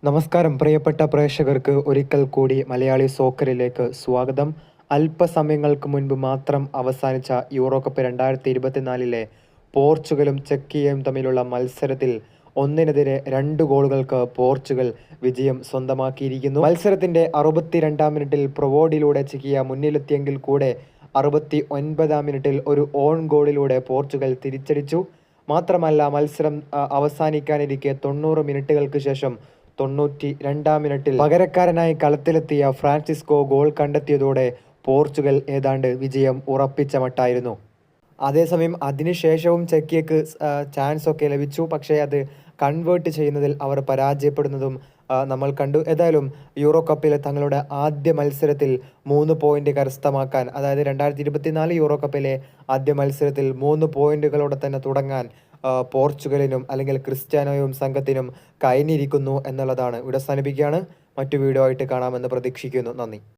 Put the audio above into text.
നമസ്കാരം പ്രിയപ്പെട്ട പ്രേക്ഷകർക്ക് ഒരിക്കൽ കൂടി മലയാളി സോക്കറിലേക്ക് സ്വാഗതം. അല്പസമയങ്ങൾക്ക് മുൻപ് മാത്രം അവസാനിച്ച യൂറോ കപ്പ് 2024 പോർച്ചുഗലും ചെക്കിയയും തമ്മിലുള്ള മത്സരത്തിൽ 1-നെതിരെ 2 ഗോളുകൾക്ക് പോർച്ചുഗൽ വിജയം സ്വന്തമാക്കിയിരിക്കുന്നു. മത്സരത്തിന്റെ 62-ാം മിനിറ്റിൽ പ്രൊവോഡിലൂടെ ചെക്കിയ മുന്നിലെത്തിയെങ്കിൽ കൂടെ 69-ാം മിനിറ്റിൽ ഒരു ഓൺ ഗോളിലൂടെ പോർച്ചുഗൽ തിരിച്ചടിച്ചു. മാത്രമല്ല മത്സരം അവസാനിക്കാനിരിക്കെ 90 മിനിറ്റുകൾക്ക് ശേഷം 92-ാം മിനിറ്റിൽ പകരക്കാരനായി കളത്തിലെത്തിയ ഫ്രാൻസിസ്കോ ഗോൾ കണ്ടെത്തിയതോടെ പോർച്ചുഗൽ ഏതാണ്ട് വിജയം ഉറപ്പിച്ച മട്ടായിരുന്നു. അതേസമയം അതിനുശേഷവും ചെക്കിയക്ക് ചാൻസ് ഒക്കെ ലഭിച്ചു, പക്ഷേ അത് കൺവേർട്ട് ചെയ്യുന്നതിൽ അവർ പരാജയപ്പെടുന്നതും നമ്മൾ കണ്ടു. ഏതായാലും യൂറോ കപ്പിൽ തങ്ങളുടെ ആദ്യ മത്സരത്തിൽ 3 പോയിന്റ് കരസ്ഥമാക്കാൻ, അതായത് 2024 യൂറോ കപ്പിലെ ആദ്യ മത്സരത്തിൽ 3 പോയിന്റുകളോടെ തന്നെ തുടങ്ങാൻ പോർച്ചുഗലിനും അല്ലെങ്കിൽ ക്രിസ്ത്യാനോയും സംഘത്തിനും കഴിഞ്ഞിരിക്കുന്നു എന്നുള്ളതാണ്. ഇവിടെ അവസാനിപ്പിക്കുകയാണ്. മറ്റു വീഡിയോ ആയിട്ട് കാണാമെന്ന് പ്രതീക്ഷിക്കുന്നു. നന്ദി.